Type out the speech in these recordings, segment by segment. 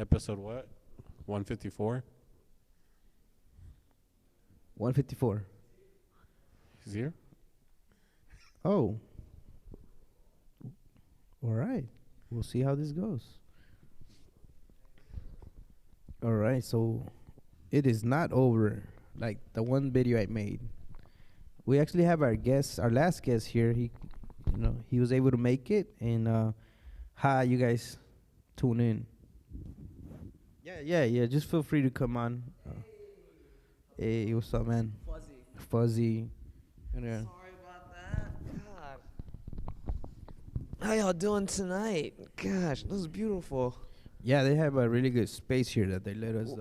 Episode what? 154? 154. He's here? Oh. All right. We'll see how this goes. All right. So it is not over like the one video I made. We actually have our guest, our last guest here. He was able to make it. And hi, you guys tune in. Yeah. Just feel free to come on. Hey, what's up, man? Fuzzy. Sorry about that. God. How y'all doing tonight? Gosh, this is beautiful. Yeah, they have a really good space here that they let us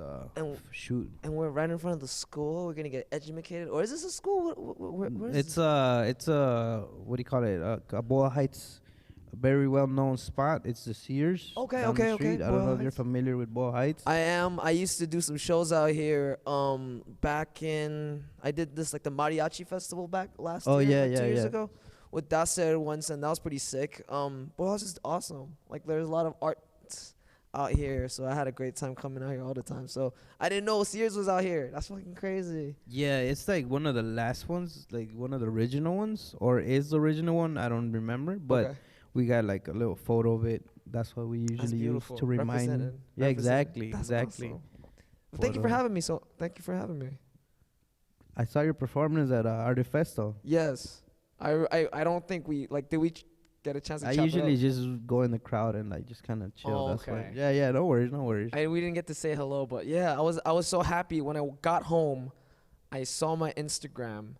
shoot. And we're right in front of the school. We're gonna get educated. Or is this a school? Where is It's what do you call it? Boyle Heights, a very well known spot. It's the Sears. Okay, down the okay. street. I don't Boyle know if you're Heights. familiar with Boyle Heights. I am. I used to do some shows out here. Back in I did this like the mariachi festival back last year. Yeah, like 2 years yeah. ago. With Dacer once, and that was pretty sick. Boyle is just awesome. Like there's a lot of art out here, so I had a great time coming out here all the time. So I didn't know Sears was out here. That's fucking crazy. Yeah, it's like one of the last ones, like one of the original ones, or is the original one. I don't remember, but Okay. we got like a little photo of it. That's what we usually use beautiful. to remind. Represented. Yeah, Represented. exactly. That's awesome. Well, thank you for Photo. having me. Thank you for having me. I saw your performance at Artifesto. Yes. I don't think we did we get a chance to I chop it usually up? just go in the crowd and like just kind of chill. Oh, That's why. okay. Yeah. No worries. We didn't get to say hello, but yeah, I was so happy when I got home. I saw my Instagram,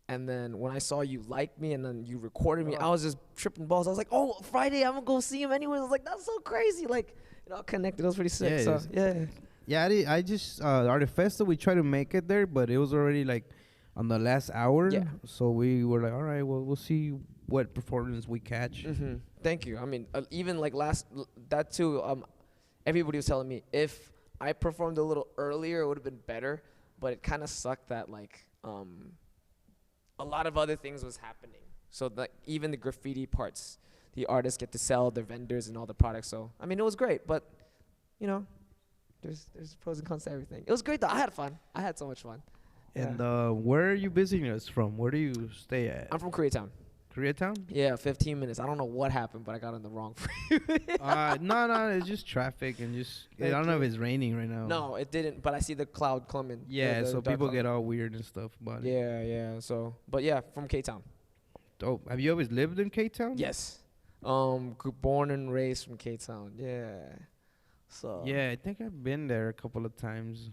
and then when I saw you liked me and then you recorded me, I was just tripping balls. I was like, oh, Friday I'm gonna go see him anyways. I was like, that's so crazy. Like, connected. It was pretty sick. Yeah, it So is. yeah. Yeah, I just Artifesto. We tried to make it there, but it was already like on the last hour. Yeah. So we were like, all right, well, we'll see what performance we catch. Mm-hmm. Thank you. I mean, even like that too. Everybody was telling me if I performed a little earlier, it would have been better. But it kind of sucked that like a lot of other things was happening. So like even the graffiti parts, the artists get to sell their vendors and all the products. So I mean, it was great. But there's pros and cons to everything. It was great though. I had fun. I had so much fun. And where are you visiting us from? Where do you stay at? I'm from Koreatown. Koreatown? Yeah, 15 minutes. I don't know what happened, but I got on the wrong freeway. No, it's just traffic and just. I don't know if it's raining right now. No, it didn't. But I see the cloud coming. Yeah, the so dark people cloud. get all weird and stuff about it. Yeah. So, but yeah, from K-Town. Oh, have you always lived in K-Town? Yes. Born and raised from K-Town. Yeah. So. Yeah, I think I've been there a couple of times.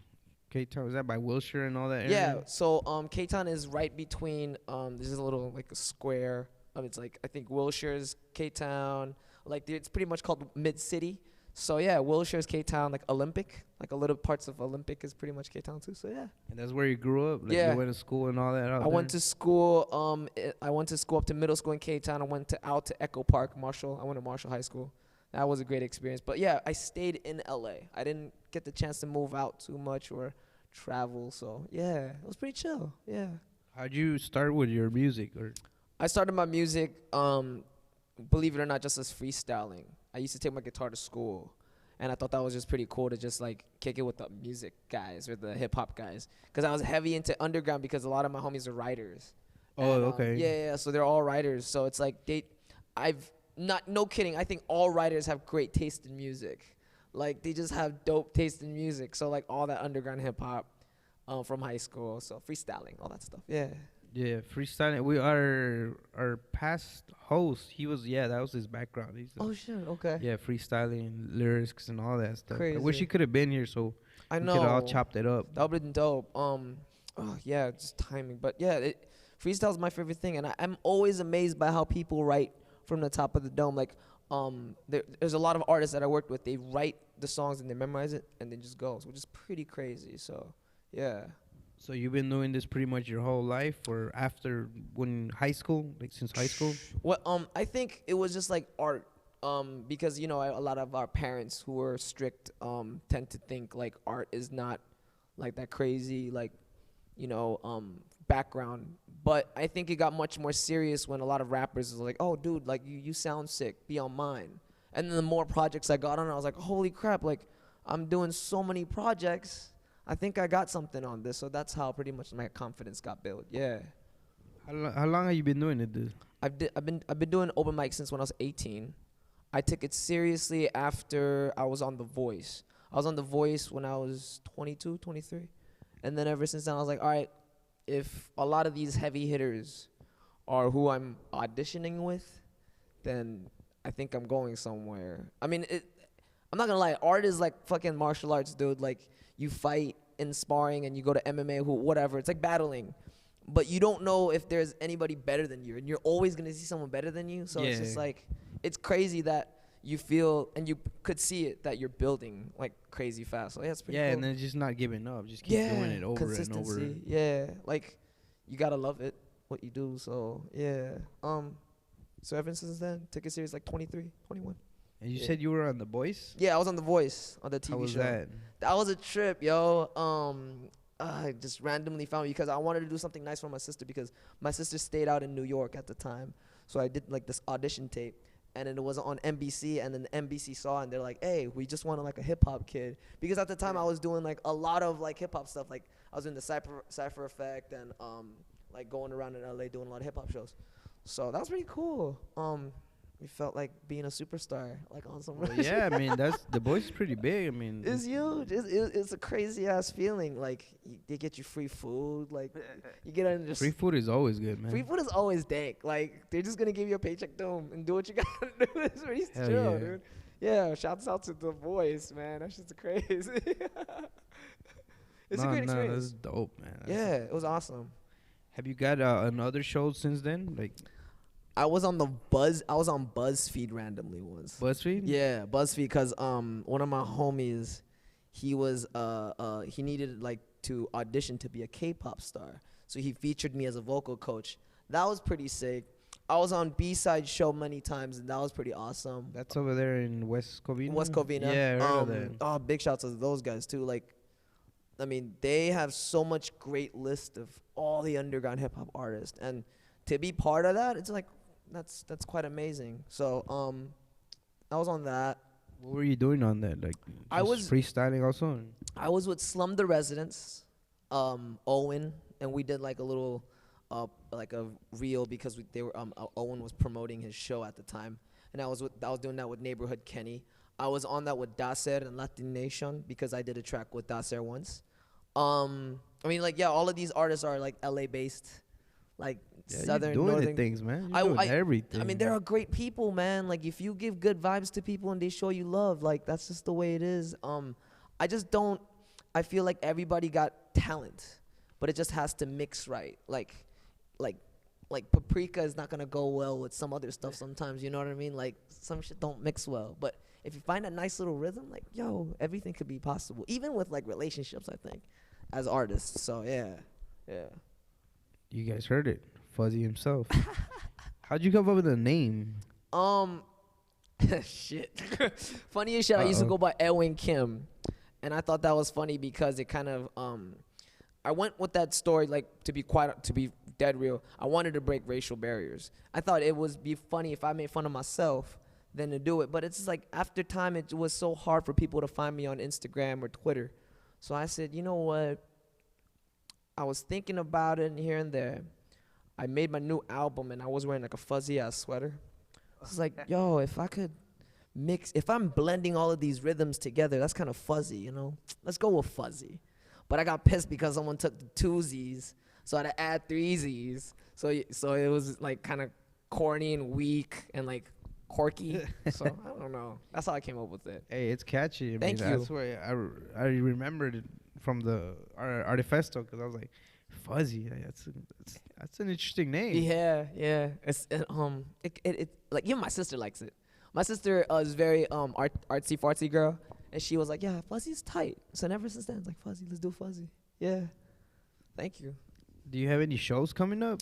K-Town, is that by Wilshire and all that area? Yeah. So K-Town is right between there's a little like a square. It's like I think Wilshire's K-Town. Like it's pretty much called Mid City. So yeah, Wilshire's K-Town, like Olympic, like a little parts of Olympic is pretty much K-Town too. So yeah. And that's where you grew up? Like Yeah. You went to school and all that out I went to school. I went to school up to middle school in K-Town. I went out to Echo Park, Marshall. I went to Marshall High School. That was a great experience. But yeah, I stayed in LA. I didn't get the chance to move out too much or travel. So yeah, it was pretty chill. Yeah. How'd you start with your music? Or I started my music, believe it or not, just as freestyling. I used to take my guitar to school, and I thought that was just pretty cool to just like kick it with the music guys or the hip hop guys, because I was heavy into underground because a lot of my homies are writers. Oh, And, okay. Yeah. So they're all writers. So it's like no kidding. I think all writers have great taste in music. Like they just have dope taste in music. So like all that underground hip hop, from high school. So freestyling, all that stuff. Yeah. Yeah, freestyling. We our past host. That was his background. Oh shit. Okay. Yeah, freestyling, lyrics, and all that stuff. I wish Crazy. he could have been here, so I we know. could have all chopped it up. That would have been dope. Yeah, just timing. But yeah, freestyle's my favorite thing, and I'm always amazed by how people write from the top of the dome. Like, there's a lot of artists that I worked with. They write the songs and they memorize it and then just goes, which is pretty crazy. So, yeah. So you've been doing this pretty much your whole life, or after when high school, like since high school? Well, I think it was just like art. Because a lot of our parents who were strict tend to think like art is not like that crazy background. But I think it got much more serious when a lot of rappers was like, oh dude, like you sound sick, be on mine. And then the more projects I got on, I was like, holy crap, like I'm doing so many projects. I think I got something on this. So that's how pretty much my confidence got built. Yeah. How long have you been doing it, dude? I've been doing open mic since when I was 18. I took it seriously after I was on The Voice. I was on The Voice when I was 22, 23. And then ever since then, I was like, all right, if a lot of these heavy hitters are who I'm auditioning with, then I think I'm going somewhere. I mean, I'm not gonna lie, art is like fucking martial arts, dude. Like, you fight in sparring and you go to MMA, whatever. It's like battling. But you don't know if there's anybody better than you. And you're always gonna see someone better than you. So it's just like, it's crazy that you feel, and you could see it, that you're building like crazy fast. So yeah, it's pretty cool. And then just not giving up. Just keep doing it over and over. Yeah, like, you gotta love it, what you do. So yeah. So ever since then, took it serious like 23, 21. And you said you were on The Voice? Yeah, I was on The Voice, on the TV show. How was that? That was a trip, yo. I just randomly found it because I wanted to do something nice for my sister, because my sister stayed out in New York at the time. So I did like this audition tape, and then it was on NBC, and then NBC saw it, and they're like, hey, we just wanted like a hip hop kid. Because at the time I was doing like a lot of like hip hop stuff. Like, I was doing the Cypher Effect, and like going around in LA doing a lot of hip hop shows. So that was pretty cool. We felt like being a superstar, like on some. Well, yeah, I mean, The Voice is pretty big. I mean, it's huge. It's a crazy ass feeling. Like, they get you free food. Like, you get on just free food is always good, man. Free food is always dank. Like, they're just gonna give you a paycheck, and do what you gotta do. It's pretty chill, dude. Yeah, shouts out to The Voice, man. That's just crazy. It's a great experience. That's dope, man. Yeah, it was awesome. Have you got another show since then? Like, I was on BuzzFeed randomly once. BuzzFeed? Yeah, BuzzFeed, because one of my homies, he needed like to audition to be a K-pop star. So he featured me as a vocal coach. That was pretty sick. I was on B-Side Show many times, and that was pretty awesome. That's over there in West Covina? West Covina. Yeah, I heard of that. Oh, big shouts to those guys too. Like, I mean, they have so much great list of all the underground hip-hop artists. And to be part of that, it's like, that's quite amazing. So I was on that. What were you doing on that? Like, I was freestyling also? I was with Slum the Residents, Owen, and we did like a little like a reel, because Owen was promoting his show at the time, and I was doing that with Neighborhood Kenny. I was on that with Dacer and Latin Nation, because I did a track with Dacer once. I mean, like, yeah, all of these artists are like LA based. Like, southern, you're doing northern things, man. You're doing everything. I mean, there are great people, man. Like, if you give good vibes to people and they show you love, like, that's just the way it is. I feel like everybody got talent, but it just has to mix right. Like Paprika is not gonna go well with some other stuff sometimes. You know what I mean? Like, some shit don't mix well. But if you find a nice little rhythm, like, yo, everything could be possible. Even with like relationships, I think, as artists. So yeah. You guys heard it. Fuzzzy himself. How'd you come up with the name? Shit. Funny as shit, I used to go by Edwin Kim. And I thought that was funny because it kind of, I went with that story, like, to be dead real. I wanted to break racial barriers. I thought it would be funny if I made fun of myself than to do it. But it's just like, after time, it was so hard for people to find me on Instagram or Twitter. So I said, you know what? I was thinking about it here and there. I made my new album, and I was wearing like a fuzzy ass sweater. I was like, yo, if I'm blending all of these rhythms together, that's kind of fuzzy, you know? Let's go with fuzzy. But I got pissed because someone took the 2 Z's, so I had to add 3 Z's. So it was like kind of corny and weak and like quirky. So I don't know. That's how I came up with it. Hey, it's catchy. Thank you. That's why I remembered it from the Artifesto, because I was like, Fuzzzy. That's an interesting name. Yeah. It's like, even my sister likes it. My sister is very artsy fartsy girl, and she was like, yeah, Fuzzy's tight. So ever since then, it's like, Fuzzzy, let's do Fuzzzy. Yeah. Thank you. Do you have any shows coming up?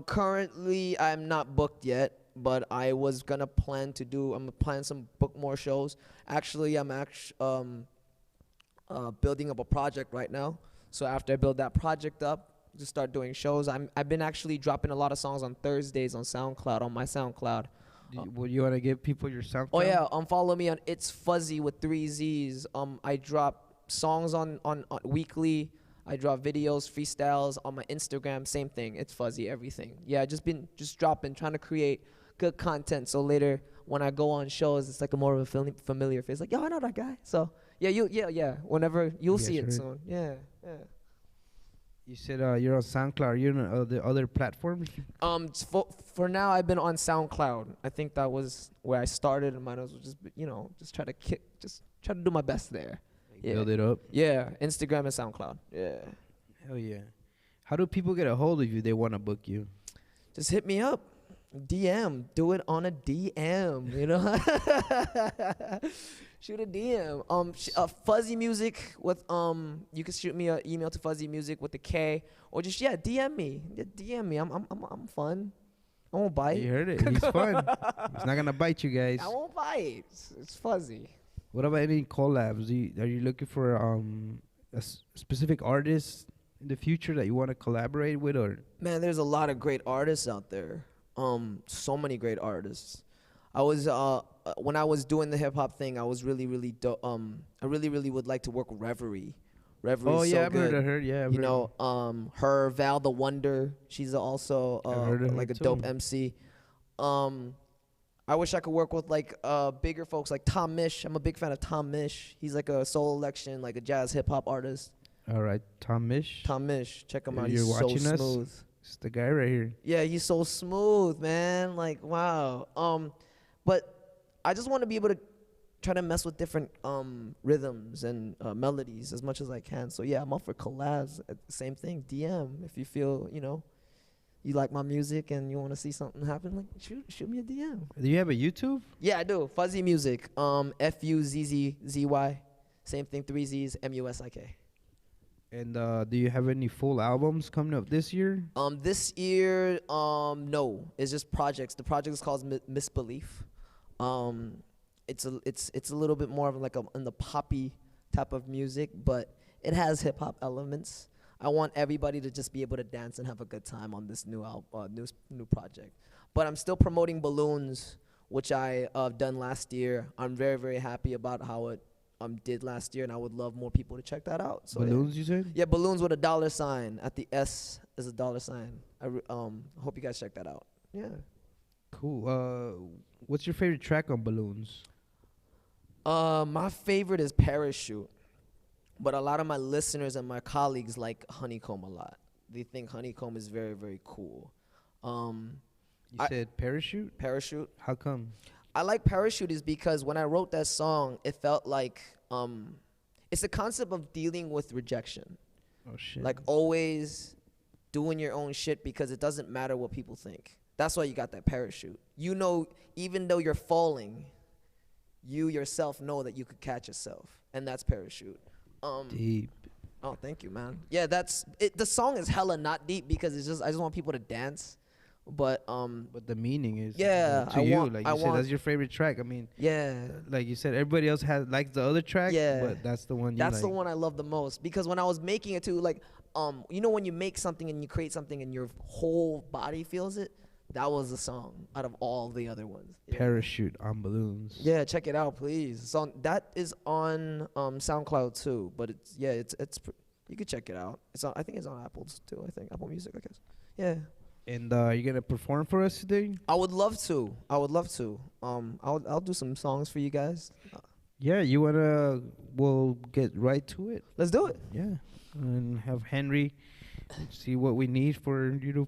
Currently I'm not booked yet, but I was gonna plan some book more shows. Actually, I'm building up a project right now. So after I build that project up, just start doing shows. I've been actually dropping a lot of songs on Thursdays on SoundCloud, on my SoundCloud. Would you want to give people your SoundCloud? Oh yeah, follow me on It's Fuzzzy with 3 Z's. I drop songs on weekly. I drop videos, freestyles on my Instagram. Same thing. It's Fuzzzy everything. Yeah, just dropping, trying to create good content. So later when I go on shows, it's like a more of a familiar face. Like, yo, I know that guy. So yeah. Whenever you'll see it soon. Yeah. You said you're on SoundCloud. You're on the other platforms. For now, I've been on SoundCloud. I think that was where I started, and might as well just try to do my best there. Yeah. Build it up. Yeah, Instagram and SoundCloud. Yeah. Hell yeah. How do people get a hold of you? They want to book you. Just hit me up. DM. Do it on a DM. You know. Shoot a DM. Fuzzzy Music with You can shoot me an email to Fuzzzy Music with the K, or just DM me. DM me. I'm fun. I won't bite. You heard it. He's fun. He's not gonna bite you guys. I won't bite. It's Fuzzzy. What about any collabs? Are you looking for specific artist in the future that you want to collaborate with, or? Man, there's a lot of great artists out there. So many great artists. I was when I was doing the hip hop thing, I was really I really would like to work with Reverie. Reverie's oh yeah, so I've good. heard of her. Yeah, you know, her Val the Wonder. She's also like a dope MC. I wish I could work with like bigger folks like Tom Misch. I'm a big fan of Tom Misch. He's like a soul election, like a jazz hip hop artist. All right, Tom Misch. Tom Misch, check him out. You're He's watching so smooth. It's the guy right here. Yeah, he's so smooth, man. Like wow. But I just want to be able to try to mess with different rhythms and melodies as much as I can. So yeah, I'm up for collabs. Same thing. DM if you feel you like my music and you want to see something happen. Like shoot me a DM. Do you have a YouTube? Yeah, I do. Fuzzzy Music. FUZZZY. Same thing. 3 Z's. MUSIK. And do you have any full albums coming up this year? This year, no. It's just projects. The project is called Misbelief. It's a little bit more of like in the poppy type of music, but it has hip hop elements. I want everybody to just be able to dance and have a good time on this new new project. But I'm still promoting Balloons, which I done last year. I'm very happy about how it did last year, and I would love more people to check that out. So Balloons, you said? Yeah, Balloons with a $sign. At the S is a $sign. I hope you guys check that out. Yeah. Cool. What's your favorite track on Balloons? My favorite is Parachute, but a lot of my listeners and my colleagues like Honeycomb a lot. They think Honeycomb is very cool. You said Parachute? Parachute. How come? I like Parachute is because when I wrote that song, it felt like it's the concept of dealing with rejection. Oh shit. Like always doing your own shit because it doesn't matter what people think. That's why you got that parachute. You know, even though you're falling, you yourself know that you could catch yourself, and that's Parachute. Deep. Oh, thank you, man. Yeah, that's it. The song is hella not deep because I just want people to dance. But the meaning is yeah, to you, like you said, that's your favorite track. I mean, yeah, like you said, everybody else likes the other track. Yeah, but that's the one. That's the one I love the most because when I was making it too, like you know when you make something and you create something and your whole body feels it. That was the song out of all the other ones. Yeah. Parachute on Balloons. Yeah, check it out, please. So that is on SoundCloud too, but it's you can check it out. I think it's on Apple's too. I think Apple Music, I guess. Yeah. And you gonna perform for us today? I would love to. I'll do some songs for you guys. Yeah, you wanna? We'll get right to it. Let's do it. Yeah, and have Henry see what we need for you to.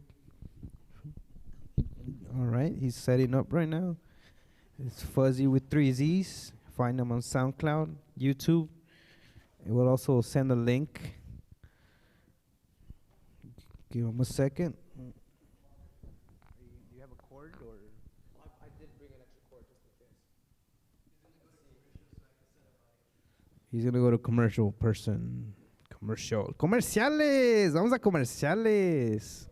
All right, he's setting up right now. It's Fuzzzy with 3 Z's. Find him on SoundCloud, YouTube. It will also send a link. Give him a second. Do you have a cord or? I did bring an extra cord just in case. He's gonna go to commercial person. Commercial. Comerciales. Vamos a comerciales.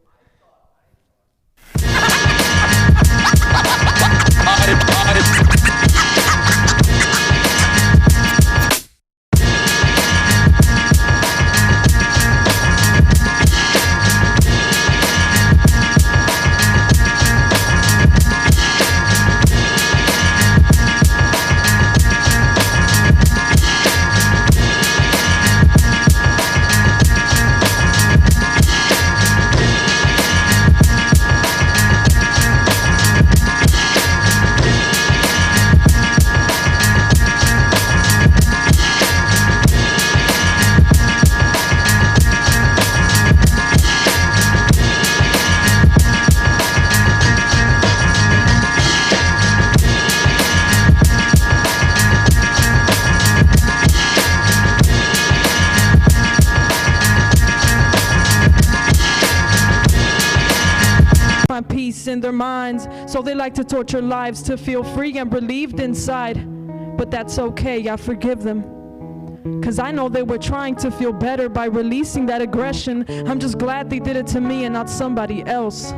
in their minds. So they like to torture lives to feel free and relieved inside. But that's okay, I forgive them. 'Cause I know they were trying to feel better by releasing that aggression. I'm just glad they did it to me and not somebody else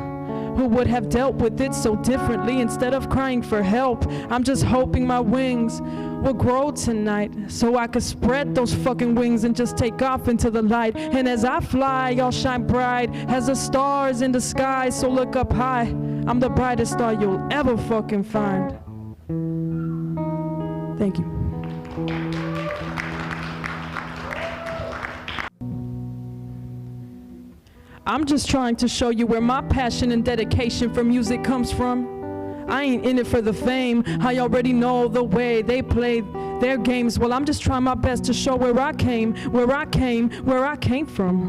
who would have dealt with it so differently instead of crying for help. I'm just hoping my wings will grow tonight so I could spread those fucking wings and just take off into the light. And as I fly, I'll shine bright as the stars in the sky. So look up high, I'm the brightest star you'll ever fucking find. Thank you. I'm just trying to show you where my passion and dedication for music comes from. I ain't in it for the fame. I already know the way they play their games. Well, I'm just trying my best to show where I came from.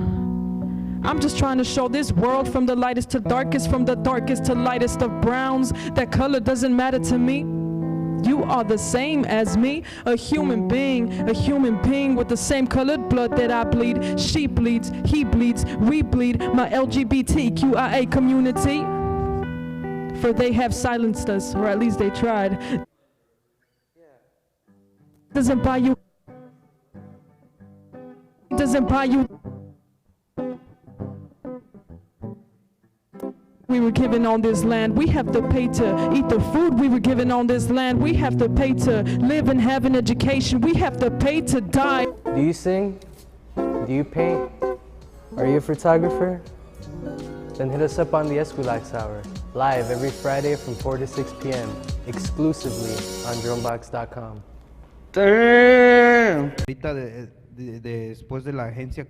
I'm just trying to show this world from the lightest to darkest, from the darkest to lightest of browns. That color doesn't matter to me. You are the same as me, a human being with the same colored blood that I bleed. She bleeds, he bleeds, we bleed, my LGBTQIA community. For they have silenced us, or at least they tried. Doesn't buy you. We were given on this land. We have to pay to eat the food we were given on this land. We have to pay to live and have an education. We have to pay to die. Do you sing? Do you paint? Are you a photographer? Then hit us up on the Eskwilax Hour, live every Friday from 4 to 6 p.m., exclusively on dronebox.com. Damn! Ahorita después de la agencia,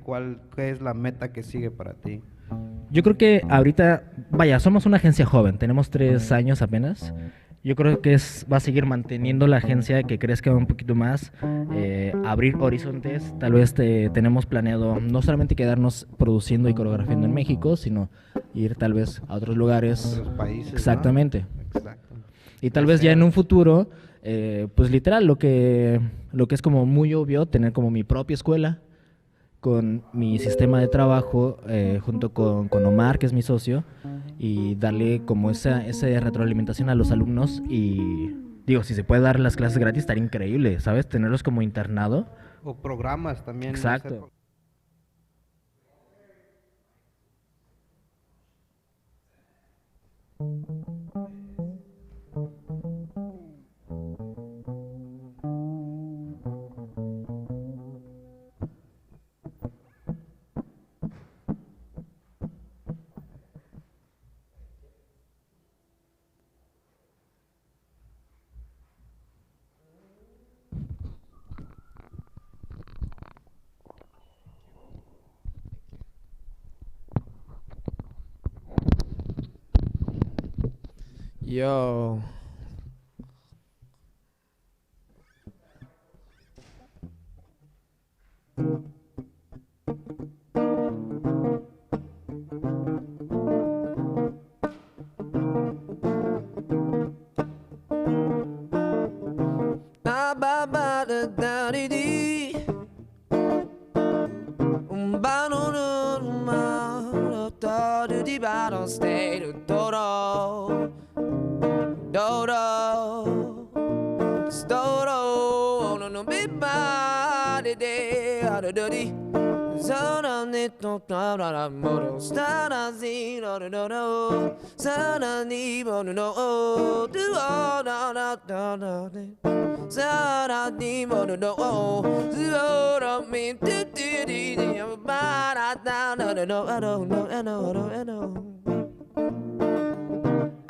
¿qué es la meta que sigue para ti? Yo creo que ahorita, vaya, somos una agencia joven, tenemos 3 años apenas. Yo creo que va a seguir manteniendo la agencia, que crezca un poquito más, abrir horizontes. Tal vez tenemos planeado no solamente quedarnos produciendo y coreografiando en México, sino ir tal vez a otros lugares. Otros países, exactamente. ¿no? Exacto. Y tal vez ya en un futuro, pues literal, lo que es como muy obvio, tener como mi propia escuela, con mi sistema de trabajo, junto con Omar, que es mi socio, y darle como esa retroalimentación a los alumnos. Y digo, si se puede dar las clases gratis, estaría increíble, ¿sabes? Tenerlos como internado. O programas también. Exacto. Yo.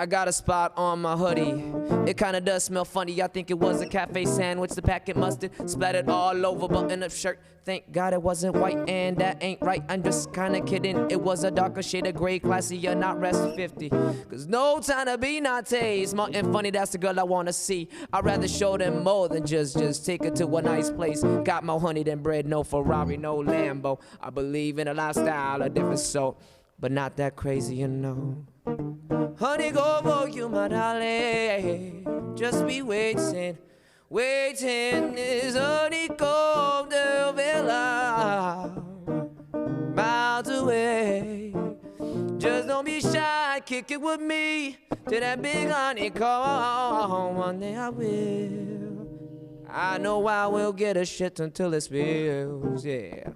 I got a spot on my hoodie. It kinda does smell funny. I think it was a cafe sandwich. The packet mustard splattered all over button-up shirt. Thank God it wasn't white, and that ain't right. I'm just kinda kidding. It was a darker shade of gray, classier, not rest 50. Cause no time to be naughty. Smart and funny, that's the girl I wanna see. I'd rather show them more than just take her to a nice place. Got more honey than bread, no Ferrari, no Lambo. I believe in a lifestyle, a different sort, but not that crazy, you know. Honey, go for you, my darling. Just be waiting, waiting. This honeycomb, the villa, miles away. Just don't be shy, kick make it with me to that big honeycomb. One day I will. I know I will get a shit until it spills, yeah.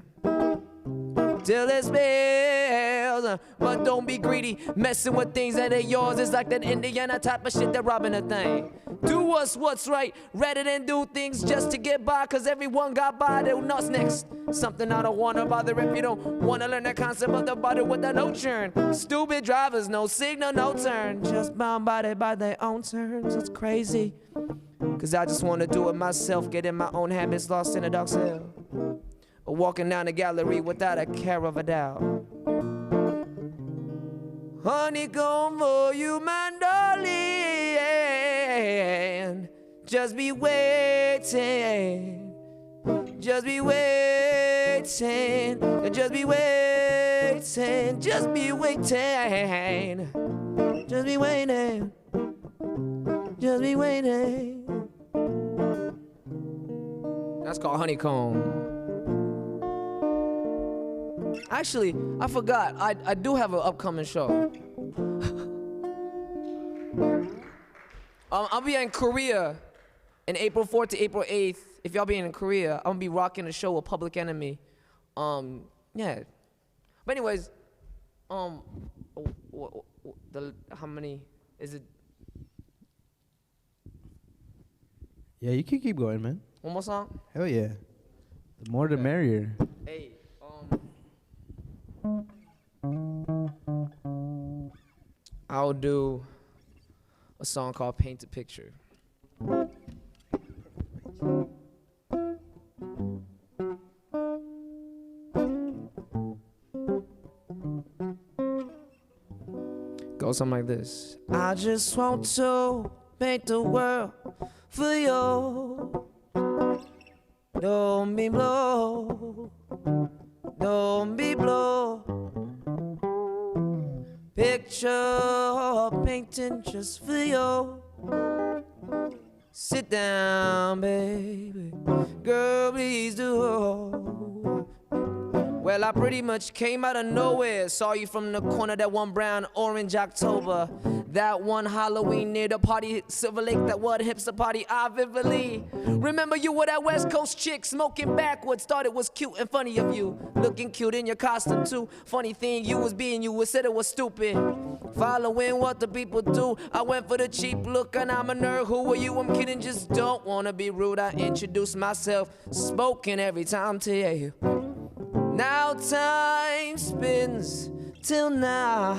Till it spills, but don't be greedy. Messing with things that ain't yours is like that Indiana type of shit that robbing a thing. Do what's right, rather than do things just to get by. Cause everyone got by, they're nuts next. Something I don't wanna bother if you don't wanna learn the concept of the body with the no churn. Stupid drivers, no signal, no turn. Just bound by their own terms, it's crazy. Cause I just wanna do it myself, get in my own habits, lost in a dark cell. Or walking down the gallery without a care of a doubt. Honeycomb for you, my darling. Just be waiting. Just be waiting. Just be waiting. Just be waiting. Just be waiting. Just be waiting. That's called Honeycomb. Actually, I forgot. I do have an upcoming show. I'll be in Korea in April 4th to April 8th. If y'all be in Korea, I'm gonna be rocking a show with Public Enemy. Yeah. But anyways, how many is it? Yeah, you can keep going, man. One more song? Hell yeah. The more the merrier. Hey. I'll do a song called Paint a Picture. Goes something like this. I just want to paint the world for you. Don't be blow. Don't be blow. Picture painting just for you. Sit down, baby. Girl, please do. Well, I pretty much came out of nowhere. Saw you from the corner, that one brown orange October. That one Halloween near the party, Silver Lake, that one hipster party, I vividly remember you with that West Coast chick smoking backwards. Thought it was cute and funny of you, looking cute in your costume too. Funny thing, you was being you, said it was stupid. Following what the people do, I went for the cheap look and I'm a nerd. Who are you? I'm kidding, just don't wanna be rude. I introduced myself, spoken every time to you. Now time spins till now.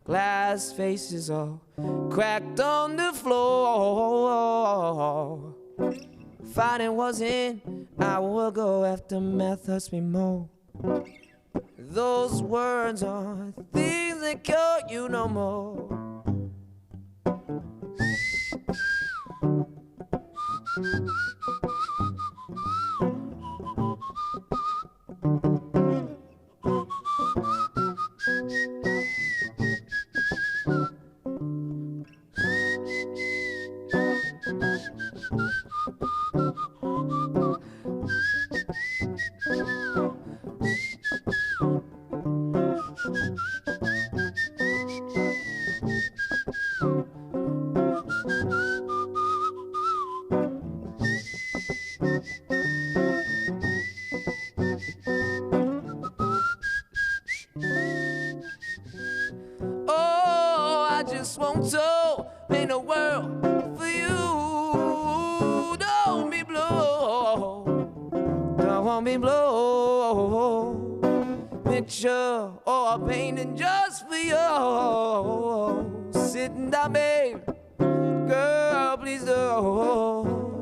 Glass faces all cracked on the floor. Fighting was in an hour ago, aftermath hurts me more. Those words are things that cure you no more. just want to paint a world for you. Don't be blue, don't be blue. Picture or a painting just for you. Sitting down, babe, girl, please do.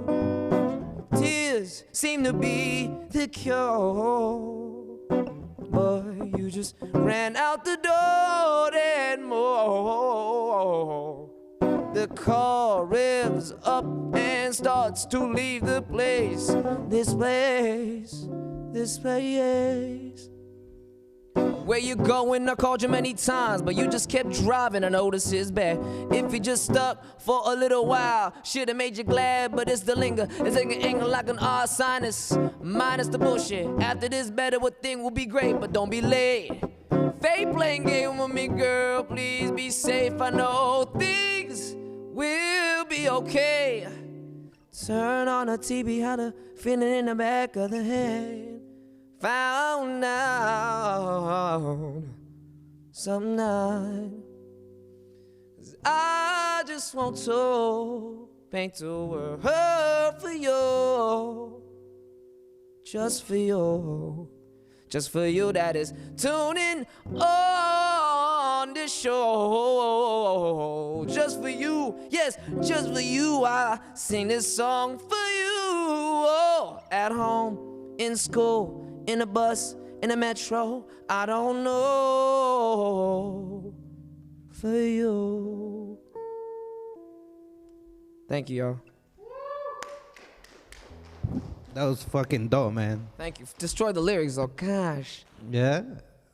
Tears seem to be the cure, but you just ran out the door and more. The car revs up and starts to leave the place. This place, this place. Where you going? I called you many times, but you just kept driving. I noticed it's bad. If you just stuck for a little while, should've made you glad, but it's the linger. It's like an angle like an R sinus, minus the bullshit. After this, better what thing will be great, but don't be late. They playing game with me, girl. Please be safe. I know things will be okay. Turn on the TV, had a feeling in the back of the head. Found out some night. 'Cause I just want to paint the world for you. Just for you. Just for you that is tuning on this show. Just for you, yes, just for you. I sing this song for you. Oh, at home, in school, in the bus, in the metro. I don't know. For you. Thank you, y'all. That was fucking dope, man. Thank you. Destroy the lyrics, though. Gosh. Yeah.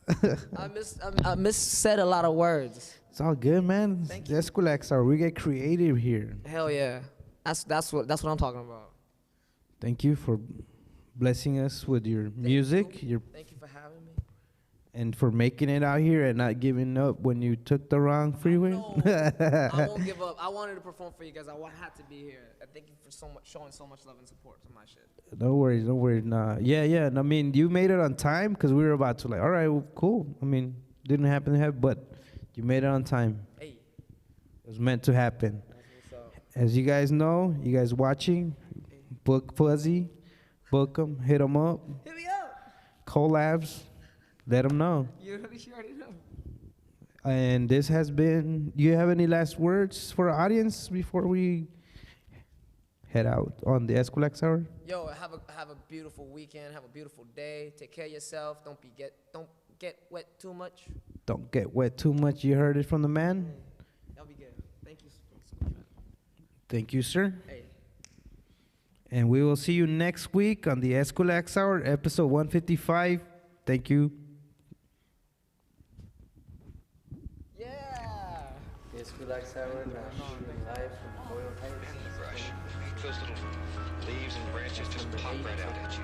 I missaid a lot of words. It's all good, man. Thank you. Eskwilax, we get creative here. Hell yeah. That's what I'm talking about. Thank you for blessing us with your music, Thank you for having me. and for making it out here and not giving up when you took the wrong freeway. No, I won't give up. I wanted to perform for you guys. I had to be here. Thank you for showing so much love and support to my shit. No worries, no worries. Nah. Yeah. And I mean, you made it on time because we were about to all right, well, cool. I mean, didn't happen to have, but you made it on time. Hey. It was meant to happen. That's what's up. As you guys know, you guys watching, book Fuzzzy, book them, hit them up, Hit me up. collabs, let them know. You already know. And this has been, do you have any last words for our audience before we head out on the Eskwilax Hour? Yo, have a beautiful weekend. Have a beautiful day. Take care of yourself. Don't get wet too much. Don't get wet too much. You heard it from the man. That'll be good. Thank you so much. Thank you, sir. Hey. And we will see you next week on the Eskwilax Hour, episode 155. Thank you. Yeah. The Eskwilax Hour, now shooting live from Boyle Heights. Brush. Make those little leaves and branches just pop right out at you.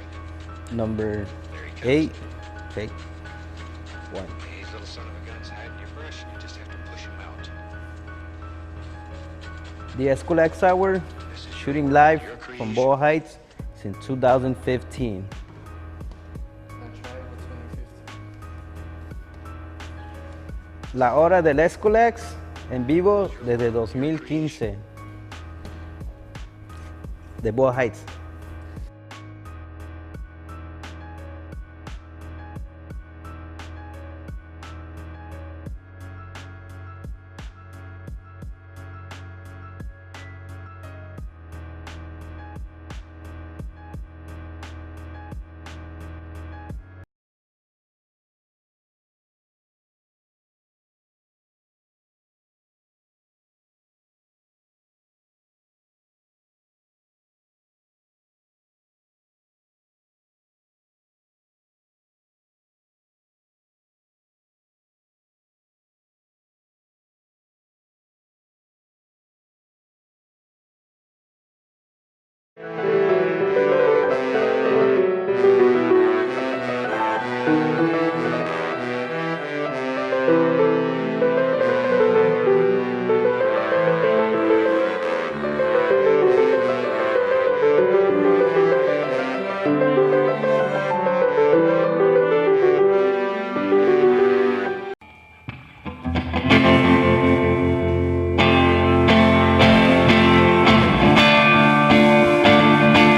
Number There he comes. 8. Take 1. His little son of a gun's hiding your brush, and you just have to push him out. The Eskwilax Hour, This is shooting live your from creation. Boyle Heights since 2015. La hora del Eskwilax en vivo desde 2015 de Boyle Heights.